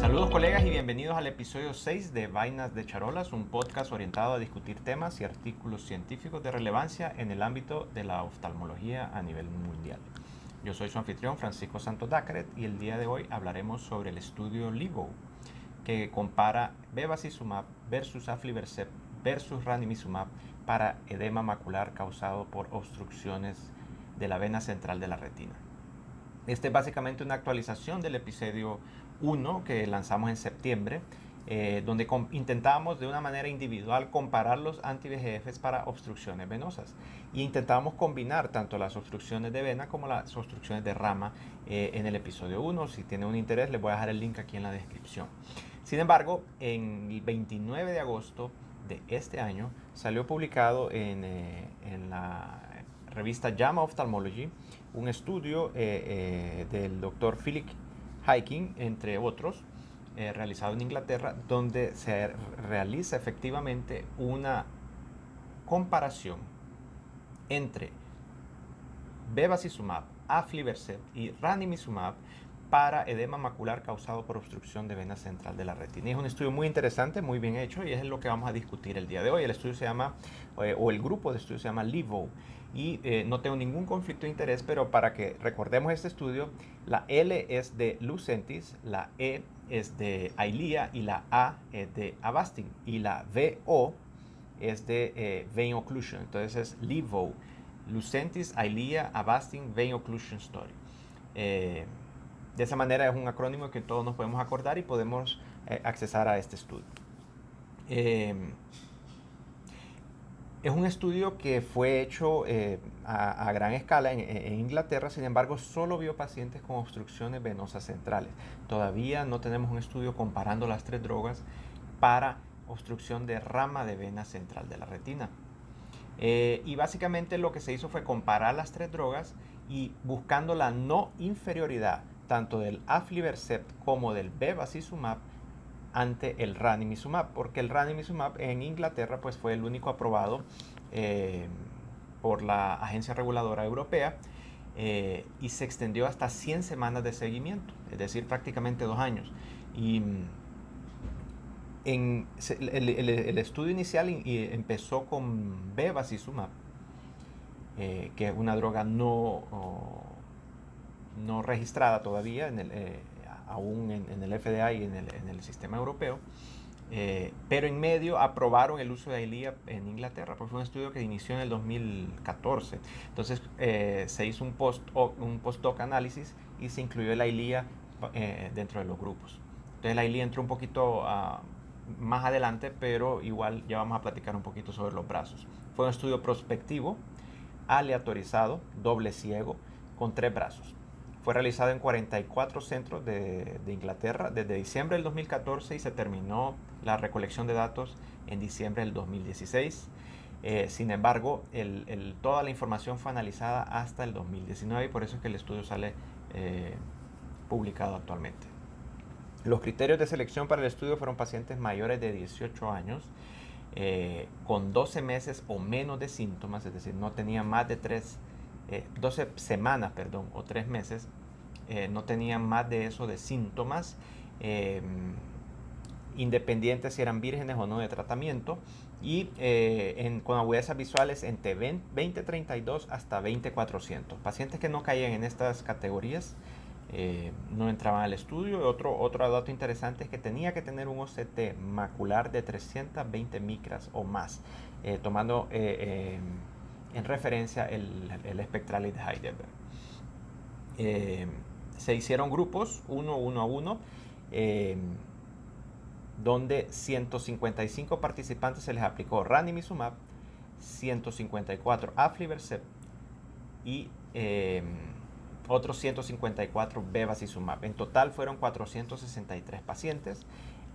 Saludos colegas y bienvenidos al episodio 6 de Vainas de Charolas, un podcast orientado a discutir temas y artículos científicos de relevancia en el ámbito de la oftalmología a nivel mundial. Yo soy su anfitrión Francisco Santos Dácaret y el día de hoy hablaremos sobre el estudio LIVO, que compara bevacizumab versus aflibercept versus ranibizumab para edema macular causado por obstrucciones de la vena central de la retina. Este es básicamente una actualización del episodio 1 que lanzamos en septiembre, donde intentábamos de una manera individual comparar los anti-VEGFs para obstrucciones venosas y intentábamos combinar tanto las obstrucciones de vena como las obstrucciones de rama en el episodio 1. Si tienen un interés, les voy a dejar el link aquí en la descripción. Sin embargo, en el 29 de agosto de este año salió publicado en la revista JAMA Ophthalmology un estudio del doctor Philip Hyking, entre otros, realizado en Inglaterra, donde se realiza efectivamente una comparación entre bevacizumab, aflibercept y ranibizumab para edema macular causado por obstrucción de vena central de la retina. Y es un estudio muy interesante, muy bien hecho, y es lo que vamos a discutir el día de hoy. El estudio se llama, o el grupo de estudio se llama LIVO, y no tengo ningún conflicto de interés, pero para que recordemos este estudio, la L es de Lucentis, la E es de Eylea y la A es de Avastin, y la VO es de Vein Occlusion. Entonces es LIVO, Lucentis, Eylea, Avastin, Vein Occlusion Study. De esa manera es un acrónimo que todos nos podemos acordar y podemos accesar a este estudio. Es un estudio que fue hecho a gran escala en Inglaterra, sin embargo solo vio pacientes con obstrucciones venosas centrales. Todavía no tenemos un estudio comparando las tres drogas para obstrucción de rama de vena central de la retina. Y básicamente lo que se hizo fue comparar las tres drogas y buscando la no inferioridad tanto del aflibercept como del bevacizumab ante el ranibizumab, porque el ranibizumab en Inglaterra pues fue el único aprobado por la Agencia Reguladora Europea y se extendió hasta 100 semanas de seguimiento, es decir, prácticamente 2 años. Y el estudio inicial empezó con bevacizumab, que es una droga no registrada todavía aún en el FDA y en el sistema europeo, pero en medio aprobaron el uso de Eylea en Inglaterra, porque fue un estudio que inició en el 2014. Entonces se hizo un post-hoc análisis y se incluyó la Eylea dentro de los grupos. Entonces la Eylea entró un poquito más adelante, pero igual ya vamos a platicar un poquito sobre los brazos. Fue un estudio prospectivo, aleatorizado, doble ciego, con 3 brazos. Fue realizado en 44 centros de Inglaterra desde diciembre del 2014 y se terminó la recolección de datos en diciembre del 2016. Sin embargo, toda la información fue analizada hasta el 2019 y por eso es que el estudio sale publicado actualmente. Los criterios de selección para el estudio fueron pacientes mayores de 18 años, con 12 meses o menos de síntomas, es decir, no tenían más de 12 semanas, o 3 meses, no tenían más de eso de síntomas, independientes si eran vírgenes o no de tratamiento, y con agudezas visuales entre 20-32 hasta 20-400. Pacientes que no caían en estas categorías no entraban al estudio. Otro dato interesante es que tenía que tener un OCT macular de 320 micras o más, tomando en referencia el Spectralis de Heidelberg. Se hicieron grupos 1 a 1, donde 155 participantes se les aplicó ranibizumab, 154 aflibercept y otros 154 bevacizumab. En total fueron 463 pacientes.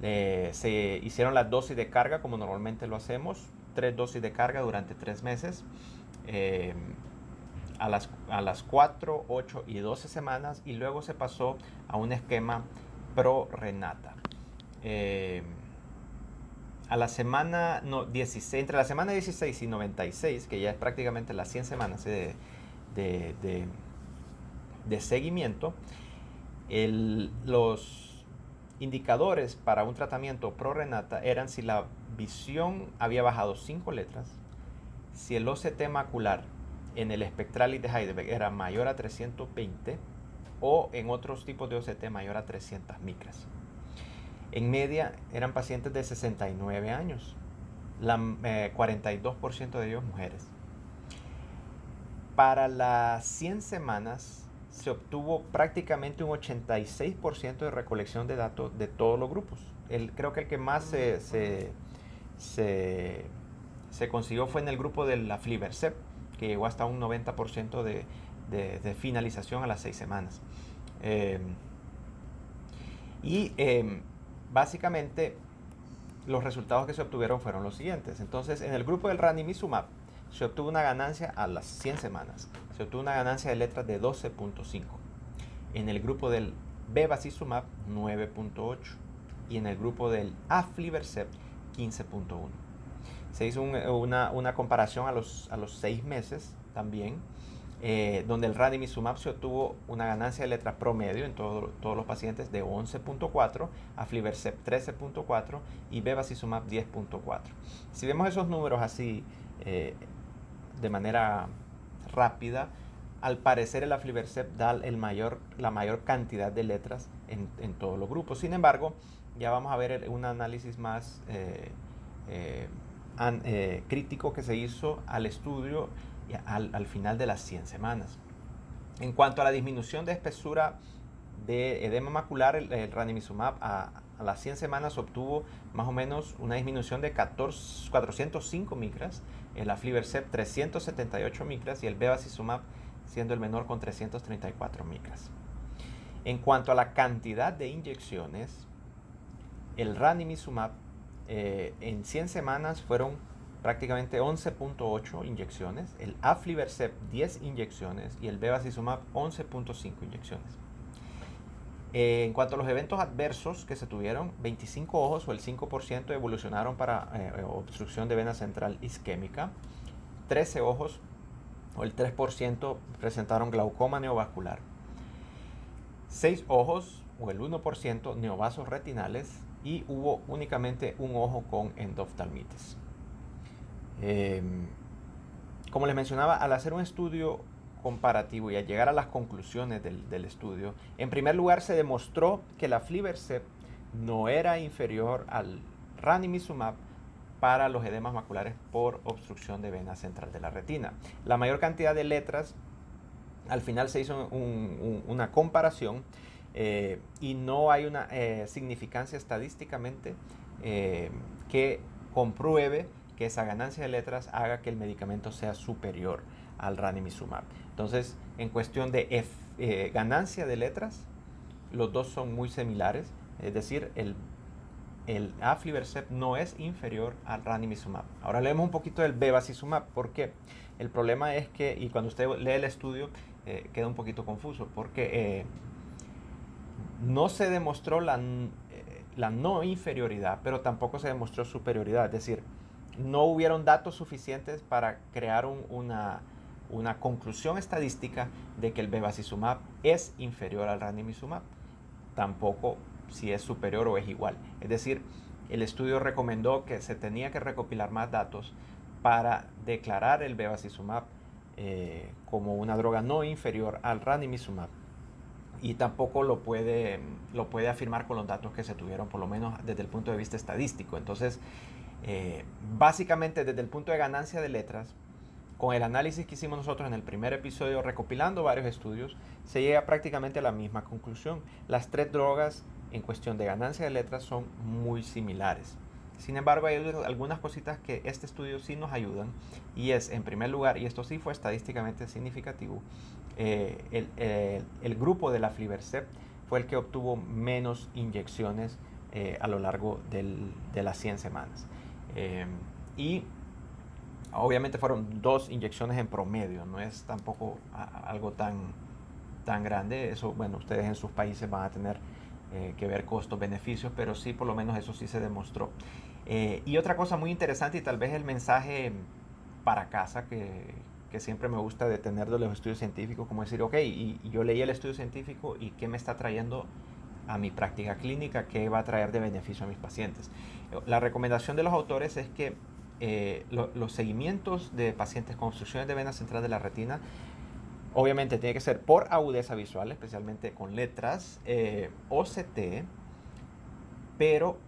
Se hicieron las dosis de carga como normalmente lo hacemos, 3 dosis de carga durante 3 meses, a las 4, 8 y 12 semanas, y luego se pasó a un esquema pro renata. A la semana 16, entre la semana 16 y 96, que ya es prácticamente las 100 semanas de seguimiento, los indicadores para un tratamiento pro-Renata eran si la visión había bajado 5 letras, si el OCT macular en el Spectralis de Heidelberg era mayor a 320 o en otros tipos de OCT mayor a 300 micras. En media eran pacientes de 69 años, 42% de ellos mujeres. Para las 100 semanas se obtuvo prácticamente un 86% de recolección de datos de todos los grupos. Creo que el que más se consiguió fue en el grupo de la aflibercept, que llegó hasta un 90% de finalización a las 6 semanas. Básicamente los resultados que se obtuvieron fueron los siguientes. Entonces, en el grupo del ranimizumab se obtuvo una ganancia a las 100 semanas. Se obtuvo una ganancia de letras de 12.5. En el grupo del bevacizumab, 9.8. Y en el grupo del aflibercept, 15.1. Se hizo una comparación a los 6 meses también, donde el ranimizumab se obtuvo una ganancia de letras promedio en todos los pacientes de 11.4, aflibercept 13.4 y bevacizumab 10.4. Si vemos esos números así de manera rápida, al parecer el aflibercept da la mayor cantidad de letras en todos los grupos. Sin embargo, ya vamos a ver un análisis más crítico que se hizo al estudio al final de las 100 semanas. En cuanto a la disminución de espesura de edema macular, el ranimizumab a las 100 semanas obtuvo más o menos una disminución de 405 micras, el aflibercept 378 micras y el bevacizumab siendo el menor con 334 micras. En cuanto a la cantidad de inyecciones, el ranimizumab en 100 semanas fueron prácticamente 11.8 inyecciones, el aflibercept 10 inyecciones y el bevacizumab 11.5 inyecciones. En cuanto a los eventos adversos que se tuvieron, 25 ojos o el 5% evolucionaron para obstrucción de vena central isquémica, 13 ojos o el 3% presentaron glaucoma neovascular, 6 ojos o el 1% neovasos retinales y hubo únicamente un ojo con endoftalmitis. Como les mencionaba, al hacer un estudio comparativo y al llegar a las conclusiones del estudio, en primer lugar se demostró que la aflibercept no era inferior al ranimizumab para los edemas maculares por obstrucción de vena central de la retina. La mayor cantidad de letras, al final se hizo una comparación y no hay una significancia estadísticamente que compruebe que esa ganancia de letras haga que el medicamento sea superior al ranimizumab. Entonces, en cuestión de ganancia de letras, los dos son muy similares, es decir, el aflibercept no es inferior al ranimizumab. Ahora leemos un poquito del bevacizumab, porque el problema es que, y cuando usted lee el estudio, queda un poquito confuso, porque no se demostró la no inferioridad, pero tampoco se demostró superioridad, es decir, no hubieron datos suficientes para crear una conclusión estadística de que el bevacizumab es inferior al ranimizumab, tampoco si es superior o es igual. Es decir, el estudio recomendó que se tenía que recopilar más datos para declarar el bevacizumab como una droga no inferior al ranimizumab, y tampoco lo puede afirmar con los datos que se tuvieron, por lo menos desde el punto de vista estadístico. Entonces, básicamente desde el punto de ganancia de letras, con el análisis que hicimos nosotros en el primer episodio, recopilando varios estudios, se llega prácticamente a la misma conclusión. Las tres drogas en cuestión de ganancia de letras son muy similares. Sin embargo, hay algunas cositas que este estudio sí nos ayudan, y es, en primer lugar, y esto sí fue estadísticamente significativo, el grupo de la aflibercept fue el que obtuvo menos inyecciones a lo largo de las 100 semanas. Y obviamente fueron 2 inyecciones en promedio, no es tampoco algo tan grande. Eso, bueno, ustedes en sus países van a tener que ver costos-beneficios, pero sí, por lo menos eso sí se demostró. Y otra cosa muy interesante, y tal vez el mensaje para casa que siempre me gusta de tener de los estudios científicos, como decir, ok, y yo leí el estudio científico y qué me está trayendo a mi práctica clínica, qué va a traer de beneficio a mis pacientes. La recomendación de los autores es que los seguimientos de pacientes con obstrucciones de vena central de la retina obviamente tiene que ser por agudeza visual, especialmente con letras, OCT, pero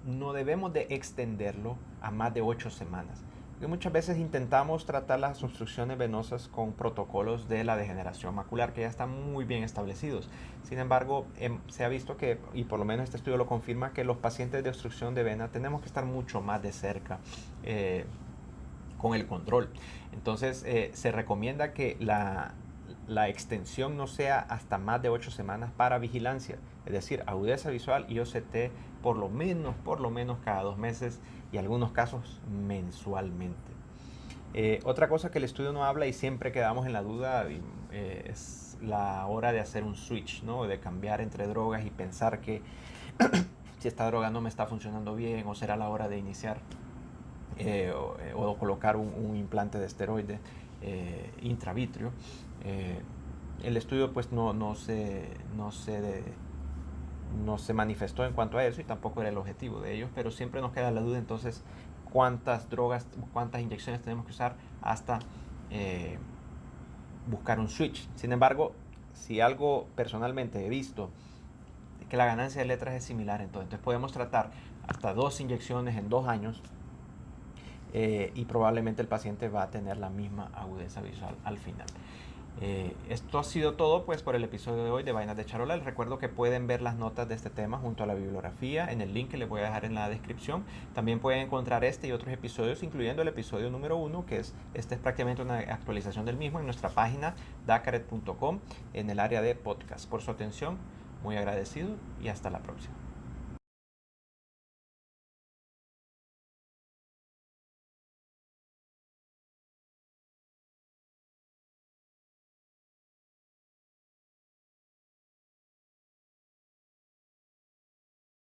no debemos de extenderlo a más de 8 semanas. Y muchas veces intentamos tratar las obstrucciones venosas con protocolos de la degeneración macular que ya están muy bien establecidos. Sin embargo, se ha visto que, y por lo menos este estudio lo confirma, que los pacientes de obstrucción de vena tenemos que estar mucho más de cerca con el control. Entonces, se recomienda que la extensión no sea hasta más de 8 semanas para vigilancia, es decir, agudeza visual y OCT por lo menos cada 2 meses y en algunos casos mensualmente. Otra cosa que el estudio no habla y siempre quedamos en la duda es la hora de hacer un switch, ¿no? De cambiar entre drogas y pensar que si esta droga no me está funcionando bien o será la hora de iniciar o colocar un implante de esteroide intravitrio. El estudio pues no se manifestó en cuanto a eso y tampoco era el objetivo de ellos, pero siempre nos queda la duda entonces cuántas drogas, cuántas inyecciones tenemos que usar hasta buscar un switch. Sin embargo, si algo personalmente he visto que la ganancia de letras es similar, entonces podemos tratar hasta 2 inyecciones en 2 años y probablemente el paciente va a tener la misma agudeza visual al final. Esto ha sido todo pues por el episodio de hoy de Vainas de Charola. Les recuerdo que pueden ver las notas de este tema junto a la bibliografía en el link que les voy a dejar en la descripción. También pueden encontrar este y otros episodios, incluyendo el episodio número 1, que este es prácticamente una actualización del mismo en nuestra página dacaret.com en el área de podcast. Por su atención, muy agradecido y hasta la próxima.